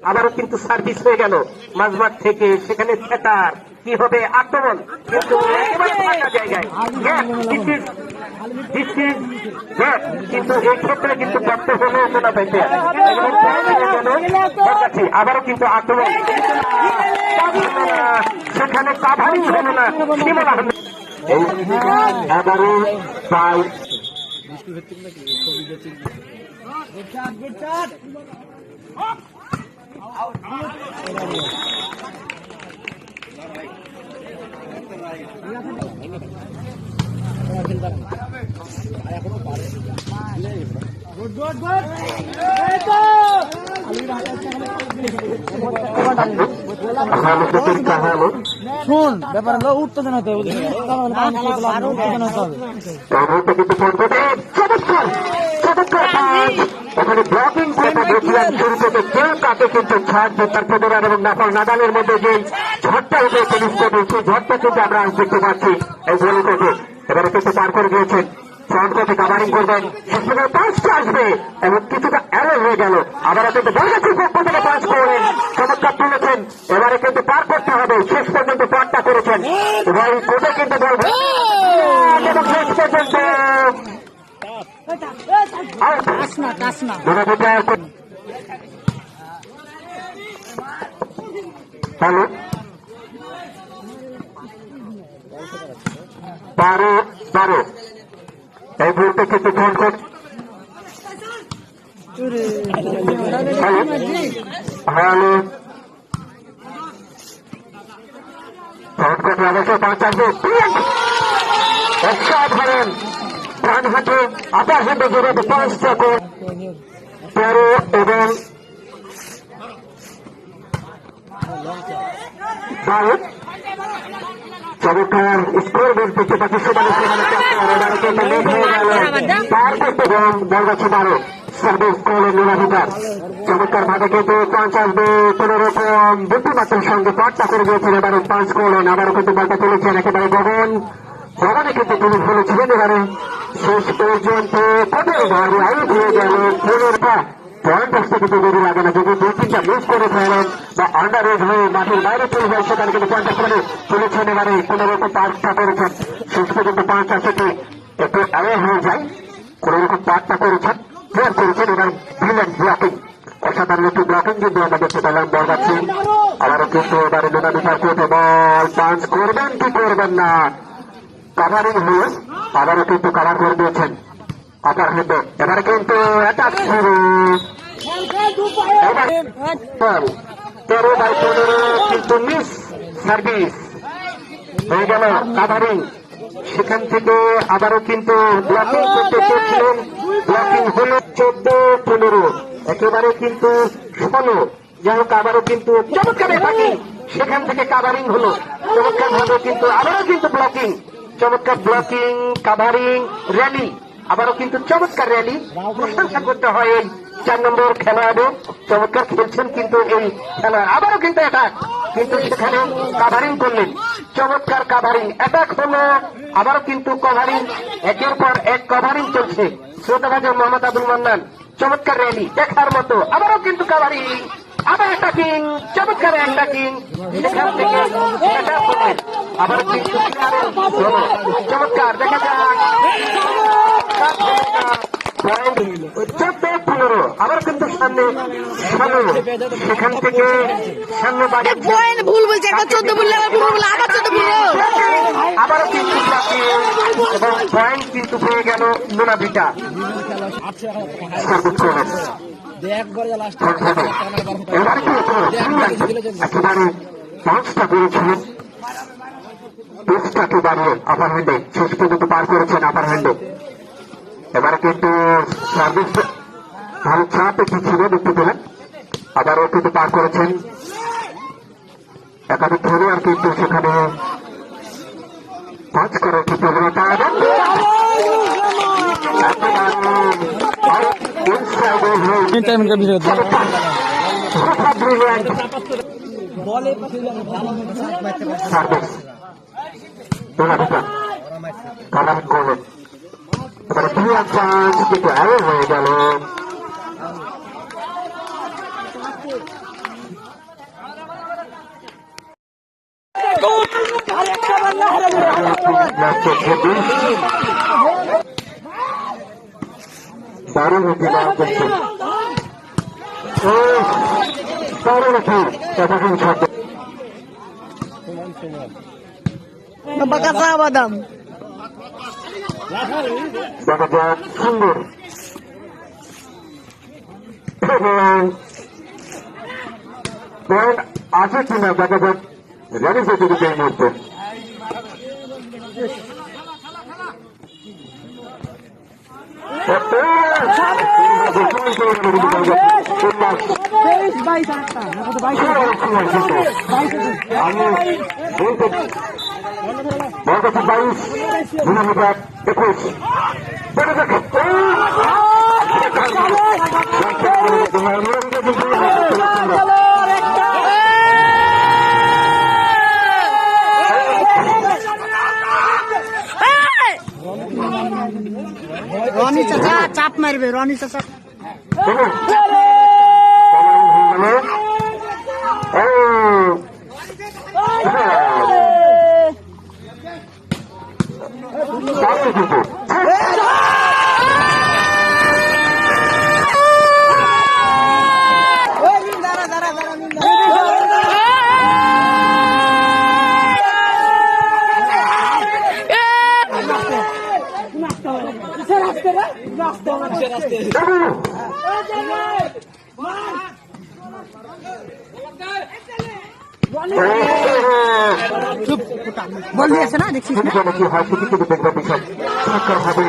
আবারও কিন্তু সার্ভিস হয়ে গেল মাঝমাঠ থেকে, সেখানে সেটার কি হবে আক্রমণ, কিন্তু একেবারে ফাঁকা জায়গায় কিন্তু এই ক্ষেত্রে কিন্তু ব্যর্থ হলো মোনা পাইতে। আবারও কিন্তু আক্রমণ, সেখানে কাভারি হলো না, সীমানা হলো আবারও প্রায় শুন ব্যাপার হলো উত্তেজন হতে হবে এখানে ব্লকিং যেটা দেখলাম শুরু থেকে কেউ কাকে কিন্তু ছাড় তার ফেডারার এবং নাদালের মধ্যে যে ঝড়টা উঠে টেনিস কোর্টে সেই ঝড়টা কিন্তু আমরা আজ দেখতে পাচ্ছি এই ভলি কোর্টে। এবারে কিন্তু পার করে দিয়েছেন ফ্রন্ট কোর্টে কাভারিং করবেন, শেষ পর্যন্ত পাঁচটা আসবে এবং কিছুটা এরর হয়ে গেল। আবারও কিন্তু বলগাছির পক্ষ থেকে পাঁচ করলেন, চমৎকার তুলেছেন। এবারে কিন্তু পার করতে হবে, শেষ পর্যন্ত পারটা করেছেন। এবার কোর্টে কিন্তু বলবেন এবং শেষ পর্যন্ত হ্যালো 12 এই মুহূর্তে কিন্তু ফোন কর হ্যালো ফোন করতে অবশ্য 5 আসবে অসাধারণ ডান হাতে আপার হাতে জোরে 5 সেকেন্ড 13 এবং 12 চমৎকার স্কোর বোর্ড দেখতে পাচ্ছি পার করতে বলগাছি 12 সার্ভিস করলেন নীলাধিকার। চমৎকার ভাবে কিন্তু 5 আসবে কোন রকম বুদ্ধিমাত্রার সঙ্গে পাটটা করে দিয়েছেন, এবারে 5 করলেন। আবারও কিন্তু বলটা তুলেছেন একেবারে ভবনে কিন্তু তিনি বলেছিলেন। এবারে শেষ পর্যন্ত কোটের ভারে আউট হয়ে গেল পয়েন্ট আসতে কিন্তু দেরি লাগে না, যদি 2-3টা মিস করে ফেলেন বা আন্ডার এজ হয়ে মাঠের বাইরে চলে যায় সেখানে কিন্তু পয়েন্ট করে তুলেছেন। এবারে কোন রকম পার্কটা করেছেন, শেষ পর্যন্ত 5 আসতে একটু অ্যাওয়ে হয়ে যায়, কোন রকম পার্কটা করেছেন ক্লিয়ার করেছেন। এবার ব্রিলিয়ান্ট ব্লকিং, অসাধারণ একটু ব্লকিং কিন্তু আমরা দেখতে পেলাম বলগাছি। আবারও কিন্তু এবারে দুটা বিচার করতে বল পাঞ্চ করবেন কি করবেন না, কাভারিং হয়ে আবারও কিন্তু কাভার করে দিয়েছেন আপার হেডে। এবারে কিন্তু অ্যাটাক শুরু, 13/15 কিন্তু মিস সার্ভিস হয়ে গেল কাভারিং। সেখান থেকে আবারও কিন্তু ব্লকিং করতে চেয়েছিলেন, ব্লকিং হল 14-15, একেবারে কিন্তু 16। যাই হোক আবারও কিন্তু চমৎকার ব্লকিং, সেখান থেকে কাভারিং হলো চমৎকার ভাবে, কিন্তু আবারও কিন্তু ব্লকিং, চমৎকার ব্লকিং কাভারিং র্যালি, আবারও কিন্তু চমৎকার র্যালি, প্রশংসা করতে হয় এই 4 নম্বর খেলোয়াড়, চমৎকার খেলছেন কিন্তু এই খেলোয়াড়। আবারও কিন্তু অ্যাটাক, কিন্তু সেখানে কাভারিং করলেন, চমৎকার কাভারিং অ্যাটাক হলো, আবারও কিন্তু কভারিং, একের পর এক কভারিং চলছে। শ্রোতাভাজন মোহাম্মদ আব্দুল মান্নান, চমৎকার র্যালি দেখার মতো, আবারও কিন্তু কাভারিং, আবার অ্যাটাকিং, চমৎকার অ্যাটাকিং, সেখান থেকে অ্যাটাক করলেন, আবার কিন্তু চমৎকার দেখা যাক 14-15, আবার কিন্তু সামনে 16, সেখান থেকে সামনে ভুল বলছে, 14 বললে আবার 14 বললো, আবারও কিন্তু এবং পয়েন্ট কিন্তু পেয়ে গেল মোনাভিটা। একেবারে 5টা করেছিলেন, 5টাকে বাড়িয়ে আপার হ্যান্ডে শেষ পর্যন্ত পার করেছেন আপার হ্যান্ডে। এবারে কিন্তু সার্ভিস ভালো চাপে ছিল দেখতে পেলেন, আবারও কিন্তু পার করেছেন একাধিক খেলোয়াড়, কিন্তু সেখানে 5 করার কি প্রবণতা সার্ভিস কালাম করলেন। এবারে 2 চান্স কিন্তু অ্যাওয়ে হয়ে গেল। দারুণ উঠে করছে দারুণ উঠে এতক্ষণ শব্দ বাকাসা বাদাম দেখা যাক সুন্দর পয়েন্ট আছে কিনা দেখা যাক রেডি হতে দিতে এই মুহূর্তে আমি বলতে বলতেছি 22 মিলিমিটার 21 রনি চাচা চাপ মারবে রনি চাচা বল দিয়েছে না দেখছিস কি হয় সেটি কিন্তু দেখবার বিষয় চমৎকার ভাবে